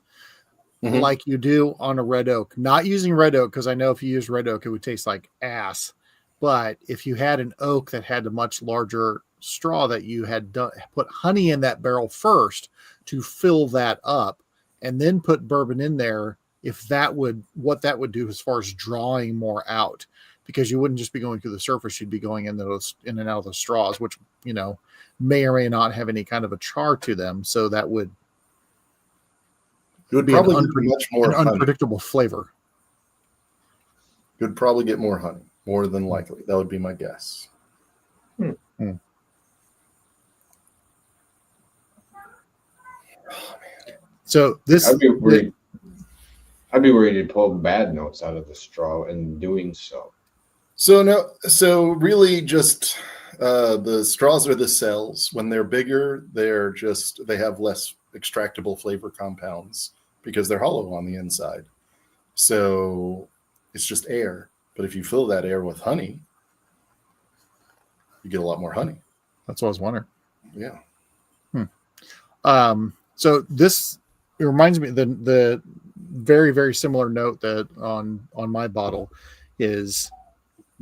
like you do on a red oak. Not using red oak, because I know if you use red oak, it would taste like ass. But if you had an oak that had a much larger straw that you had put honey in that barrel first to fill that up, and then put bourbon in there, what that would do as far as drawing more out. Because you wouldn't just be going through the surface, you'd be going in and out of the straws, which, may or may not have any kind of a char to them. So that would be probably an unpredictable flavor. You'd probably get more honey, more than likely. That would be my guess. So this, I'd be worried to pull bad notes out of the straw in doing so. So really just the straws are the cells. When they're bigger, they have less extractable flavor compounds because they're hollow on the inside. So it's just air. But if you fill that air with honey, you get a lot more honey. That's what I was wondering. Yeah. So this, it reminds me, the very, very similar note that on my bottle is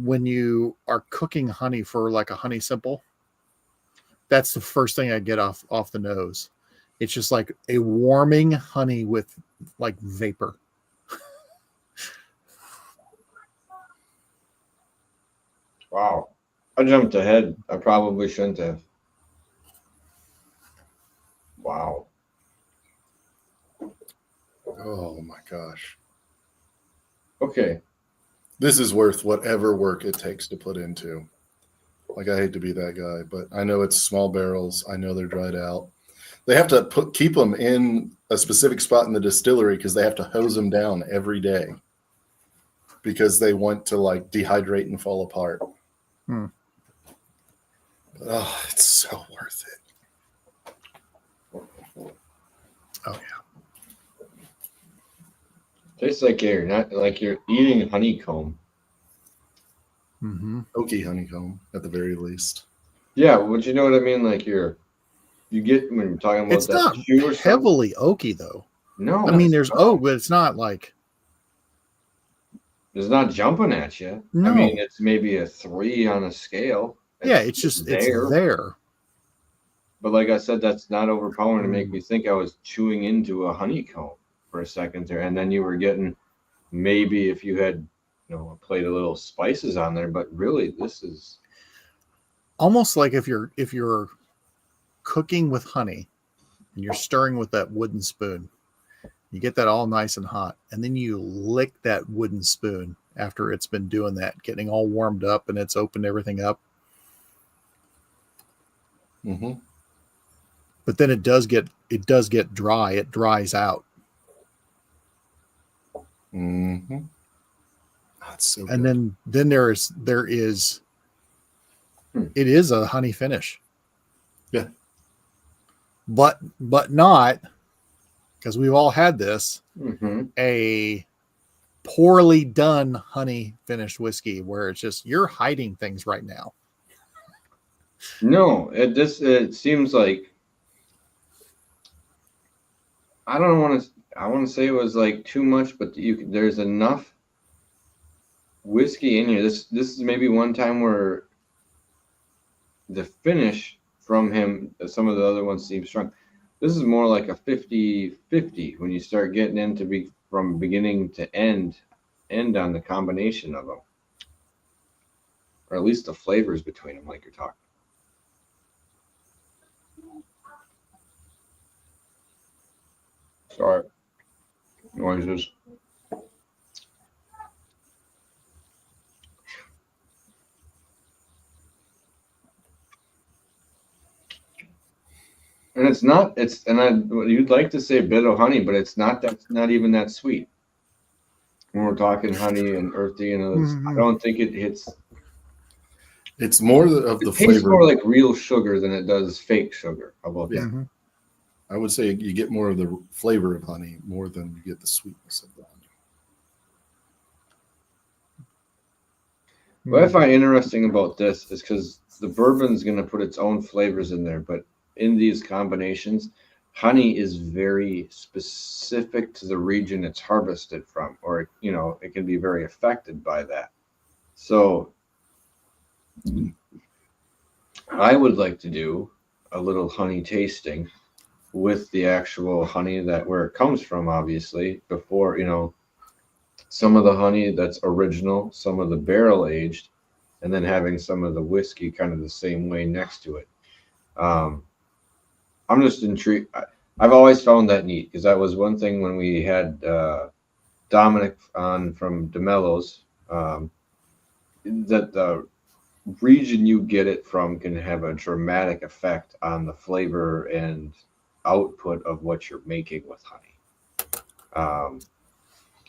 when you are cooking honey for like a honey simple, that's the first thing I get off the nose. It's just like a warming honey with like vapor. Wow. I jumped ahead. I probably shouldn't have. Wow. Oh my gosh. Okay. This is worth whatever work it takes to put into. Like, I hate to be that guy, but I know it's small barrels. I know they're dried out. They have to keep them in a specific spot in the distillery because they have to hose them down every day because they want to like dehydrate and fall apart. Oh, it's so worth it. Oh yeah. Tastes like you're eating honeycomb. Oaky honeycomb at the very least. Yeah, would you know what I mean? Like you're you get when you're talking about It's that not chew or something? heavily oaky though. No, I mean, it's there's not. oak, but it's not like It's not jumping at you. no. I mean, it's maybe a 3 on a scale. It's there. But like I said, that's not overpowering to make me think I was chewing into a honeycomb for a second there. And then you were getting maybe if you had, played a little spices on there, but really this is Almost like if you're cooking with honey and you're stirring with that wooden spoon, you get that all nice and hot, and then you lick that wooden spoon after it's been doing that, getting all warmed up and it's opened everything up. Mm-hmm. But then it does get dry. It dries out. Mm-hmm. That's so And good. then there is it is a honey finish. Yeah. But not, because we've all had this, a poorly done honey finished whiskey where it's just you're hiding things right now. No, it seems like I want to say it was like too much, but there's enough whiskey in here. This is maybe one time where the finish from him, some of the other ones seem strong. This is more like a 50-50 when you start getting into from beginning to end on the combination of them, or at least the flavors between them, like you're talking. Sorry, noises. And you'd like to say a bit of honey, but it's not. That's not even that sweet. When we're talking honey and earthy, I don't think it hits. It's more of the It tastes flavor. more like real sugar than it does fake sugar. How about that? Mm-hmm. I would say you get more of the flavor of honey more than you get the sweetness of the honey. What I find interesting about this is because the bourbon's going to put its own flavors in there, but in these combinations, honey is very specific to the region it's harvested from, or it can be very affected by that. So I would like to do a little honey tasting with the actual honey where it comes from, obviously, before, some of the honey that's original, some of the barrel aged, and then having some of the whiskey kind of the same way next to it. I'm just intrigued. I've always found that neat because that was one thing when we had Dominic on from DeMello's, that the region you get it from can have a dramatic effect on the flavor and output of what you're making with honey.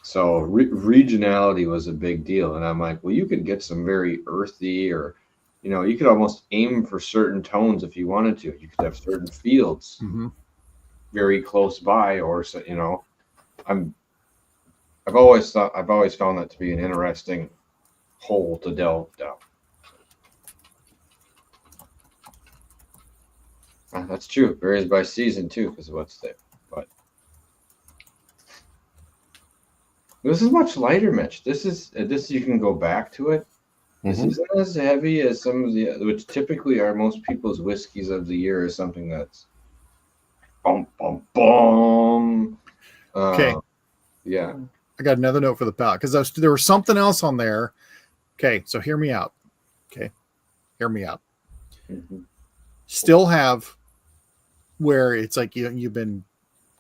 So regionality was a big deal. And I'm like, well, you could get some very earthy or, you could almost aim for certain tones if you wanted to. You could have certain fields very close by, or, I've always found that to be an interesting hole to delve down. That's true. Varies by season too, because of what's there. But this is much lighter, Mitch. This you can go back to it. This isn't as heavy as some of the, which typically are most people's whiskeys of the year, is something that's boom, boom, boom. Okay. Yeah. I got another note for the palate because there was something else on there. Okay, so hear me out. Okay, hear me out. Still have where it's like you've been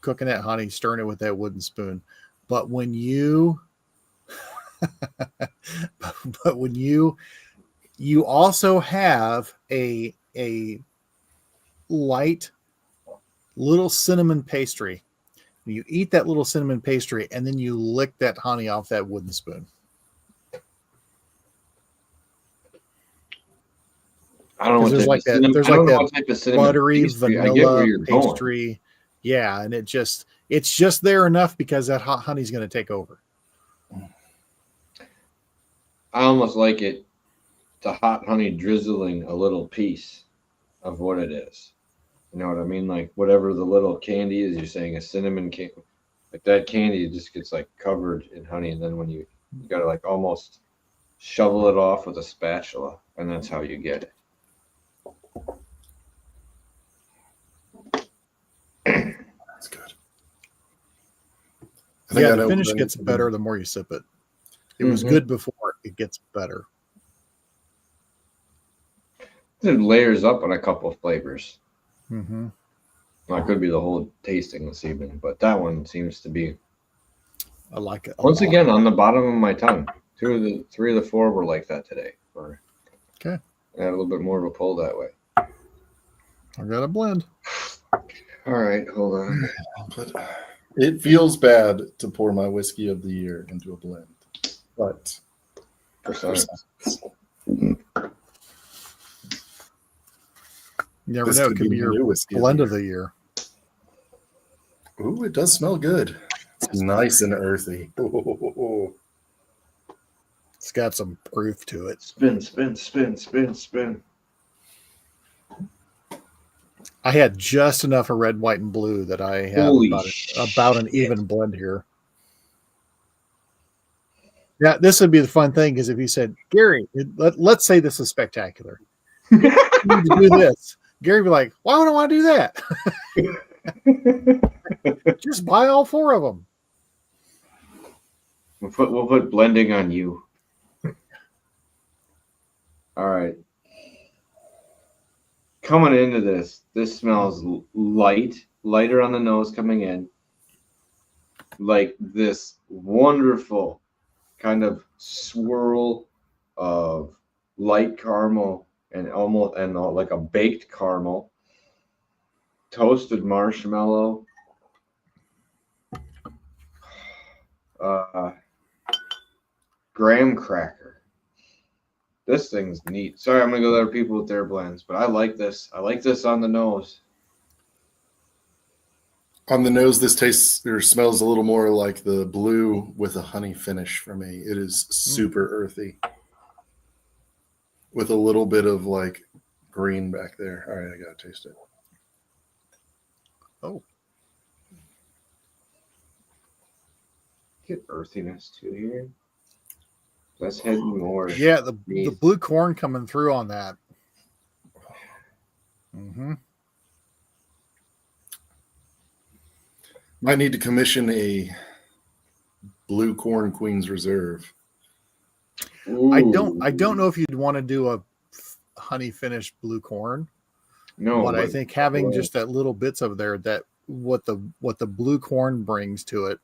cooking that honey, stirring it with that wooden spoon, but when you you also have a light little cinnamon pastry. You eat that little cinnamon pastry and then you lick that honey off that wooden spoon. I don't know what there's type like of that. cinnamon, There's I don't like know that what type of cinnamon buttery pastry. I get where vanilla you're going. pastry. Yeah, and it's just there enough because that hot honey's going to take over. I almost like it, the hot honey drizzling a little piece of what it is. You know what I mean? Like whatever the little candy is, you're saying a cinnamon candy, like that candy just gets like covered in honey, and then when you gotta like almost shovel it off with a spatula, and that's how you get it. That's good. I think Yeah, I the know finish what I gets need to better do. the more you sip it. It was good before, it gets better. It layers up on a couple of flavors. Mm-hmm. Well, it could be the whole tasting this evening, but that one seems to be I like it. once again on the bottom of my tongue. 3 of the 4 were like that today. Okay. I had a little bit more of a pull that way. I got a blend. All right, hold on. It feels bad to pour my whiskey of the year into a blend, but For science. You never This know. could It could be be my your new whiskey of blend the of the year. ooh, it does smell good. It's nice and earthy. Ooh. It's got some proof to it. Spin, spin, spin, spin, spin. I had just enough of red, white, and blue that I have Holy about an even blend here. Yeah, this would be the fun thing because if you said, Gary, let's say this is spectacular. You need to do this. Gary would be like, why would I want to do that? Just buy all 4 of them. We'll put blending on you. All right. Coming into this smells lighter on the nose coming in. Like this wonderful kind of swirl of light caramel and like a baked caramel, toasted marshmallow, graham cracker. This thing's neat. Sorry, I'm gonna go to other people with their blends, but I like this. I like this on the nose. On the nose, this tastes or smells a little more like the blue with a honey finish for me. It is super earthy with a little bit of like green back there. All right, I gotta taste it. Oh, Get earthiness too here. That's heading more. yeah, the blue corn coming through on that. Mm-hmm. Might need to commission a blue corn Queen's Reserve. Ooh. I don't know if you'd want to do a honey finished blue corn. No, but I think having just that little bits of there, that what the blue corn brings to it.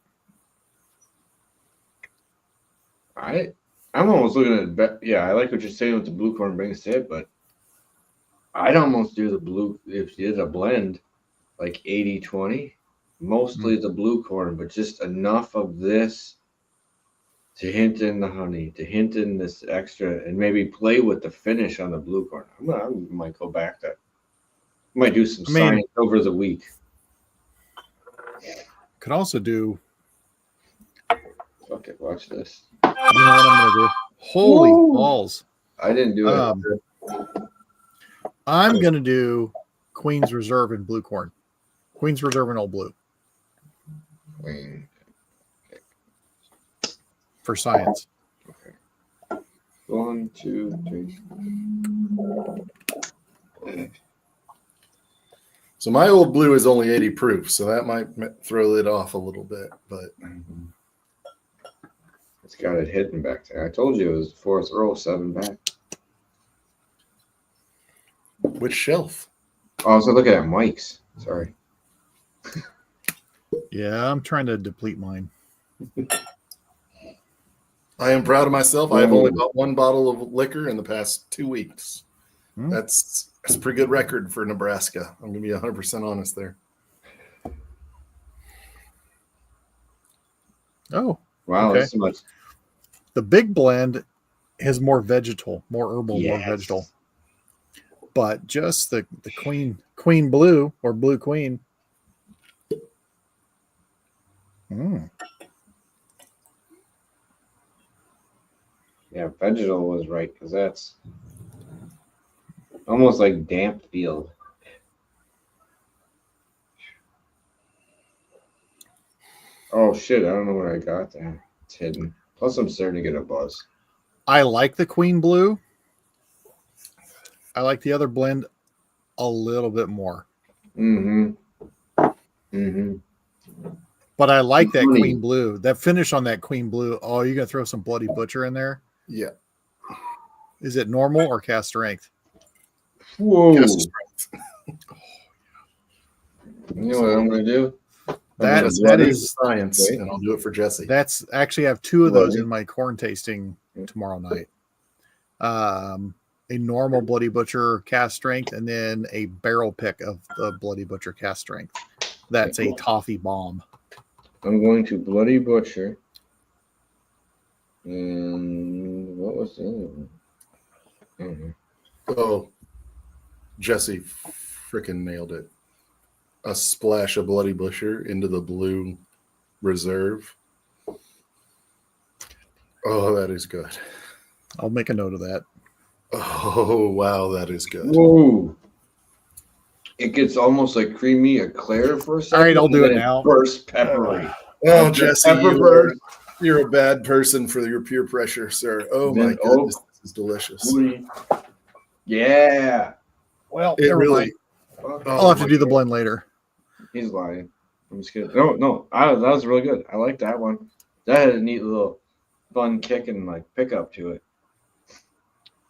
I'm almost looking at yeah, I like what you're saying with the blue corn brings to it, but I'd almost do the blue if you did a blend like 80-20, mostly the blue corn, but just enough of this to hint in the honey, to hint in this extra, and maybe play with the finish on the blue corn. I might go back to. Might do some science over the week. Could also do. Fuck it, watch this. You know what I'm gonna do? Holy balls! I didn't do it. I'm gonna do Queen's Reserve and blue corn. Queen's Reserve and Old Blue. Queen. For science. Okay. 1, 2, 3. So my Old Blue is only 80 proof, so that might throw it off a little bit, but it's got it hidden back there. I told you it was 4th row, 7 back. which shelf? Oh, I was looking at Mike's. Sorry. Yeah, I'm trying to deplete mine. I am proud of myself. I have only bought 1 bottle of liquor in the past 2 weeks. That's a pretty good record for Nebraska. I'm going to be 100% honest there. Oh, wow, okay. that's so much. The big blend is more vegetal, more herbal, more vegetal. But just the queen blue or blue queen. Yeah, vegetal was right because that's almost like damp field. Oh shit! I don't know what I got there. It's hidden. Plus, I'm starting to get a buzz. I like the Queen Blue. I like the other blend a little bit more. Mm-hmm. Mm-hmm. But I like that Honey. Queen Blue. That finish on that Queen Blue. Oh, you gonna throw some Bloody Butcher in there? Yeah. Is it normal or cast strength? Whoa! Cast strength. You know what I'm gonna do? That Bloody is science, Wait. and I'll do it for Jesse. That's actually I have two of those Bloody. in my corn tasting tomorrow night. A normal Bloody Butcher cast strength, and then a barrel pick of the Bloody Butcher cast strength. That's a toffee bomb. I'm going to Bloody Butcher. And what was the other one? I don't know. Oh, Jesse freaking nailed it. A splash of Bloody Butcher into the blue reserve. Oh, that is good. I'll make a note of that. Oh, wow, that is good. Whoa! It gets almost like creamy eclair for a second. All right, I'll do and it then now. Burst peppery. Oh, Like the Jesse, pepper burst. you're a bad person for your peer pressure, sir. Oh, my Then goodness, this is delicious. Yeah. Well, It never really. mind. Oh, I'll have to my do the God. blend later. He's lying. I'm just kidding. No. That was really good. I like that one. That had a neat little fun kick and like pickup to it.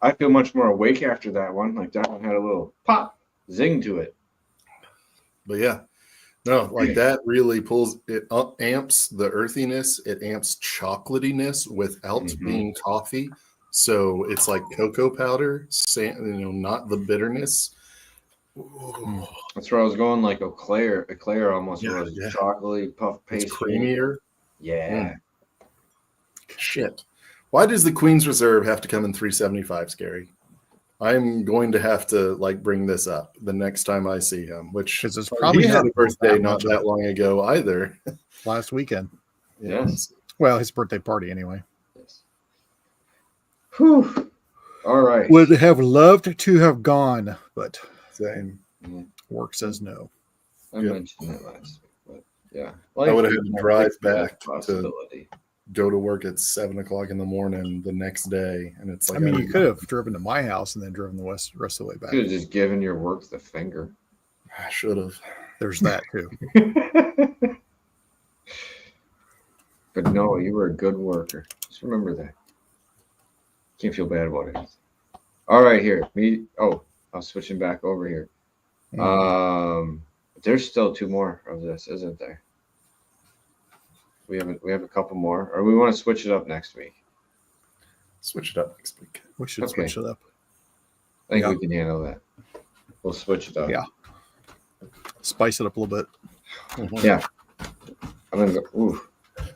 I feel much more awake after that one. Like that one had a little pop, zing to it. But yeah, no, like that really pulls it up, amps the earthiness. It amps chocolatiness without Mhm. being toffee. So it's like cocoa powder, not the bitterness. Ooh, That's where I was going. Like eclair almost Yeah, was yeah. chocolatey puff it's pastry. creamier. Yeah. Shit. Why does the Queen's Reserve have to come in 375, Scary? I'm going to have to like bring this up the next time I see him, which 'Cause it's probably he had not a birthday that not much of that it. long ago either. Last weekend. Yes. Well, his birthday party anyway. Whew. All right. Would have loved to have gone, but Same. work says no. I Yeah. mentioned that last week, but yeah. I would have had to drive That's a back to possibility. go to work at 7:00 in the morning the next day, and it's like I mean, you could have driven to my house and then driven the rest of the way back. Could have just given your work the finger. I should have. There's that too. But no, you were a good worker. Just remember that. Can't feel bad about it. All right, here. I'm switching back over here. There's still two more of this, isn't there? We have a couple more, or we want to switch it up next week. Switch it up next week. We should Okay. switch it up. I think Yeah. we can handle that. We'll switch it up. Yeah. Spice it up a little bit. Yeah. I'm gonna go. Ooh.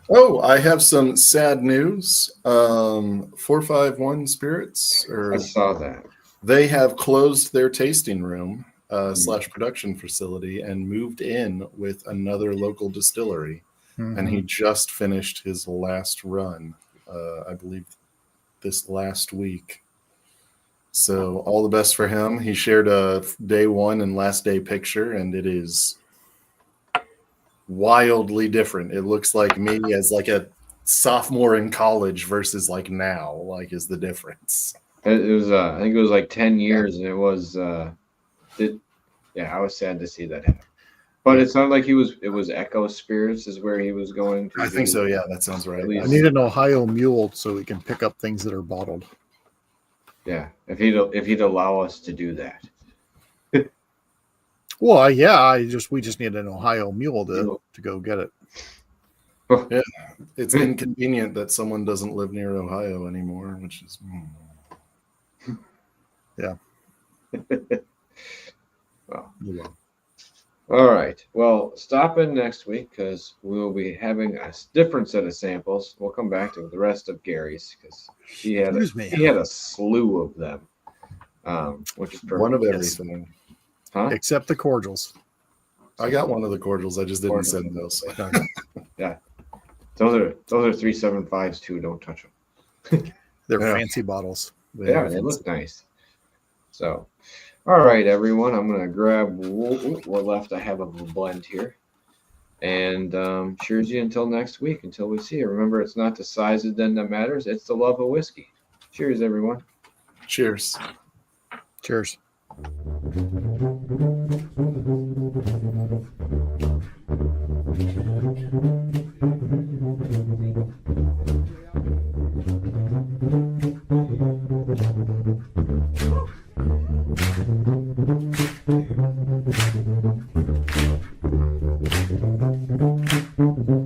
Oh, I have some sad news. 451 Spirits, I saw that. they have closed their tasting room / production facility and moved in with another local distillery. And he just finished his last run, I believe, this last week. So all the best for him. He shared a day one and last day picture, and it is wildly different. It looks like me as like a sophomore in college versus like now, like is the difference. It was I think it was like 10 years, and it was I was sad to see that happen. But it sounded like it was Echo Spirits is where he was going to. I think so. Yeah, that sounds right. At I least- need an Ohio mule so we can pick up things that are bottled. Yeah, if he'd allow us to do that. Well, yeah, we just need an Ohio mule to go get it. It's inconvenient that someone doesn't live near Ohio anymore, which is. Yeah. Well, Yeah. all right. Well, stop in next week because we will be having a different set of samples. We'll come back to the rest of Gary's because he had a slew of them, which is perfect. One of everything. Huh? Except the cordials. I got one of the cordials. I just didn't send those. Yeah, those are 375s too. Don't touch them. They're Yeah. fancy bottles. Yeah, they look nice. So, all right, everyone. I'm gonna grab what left I have of a blend here. And cheers you until next week, until we see you. Remember, it's not the size of the den that matters, it's the love of whiskey. Cheers, everyone. Cheers. Cheers. Thank you.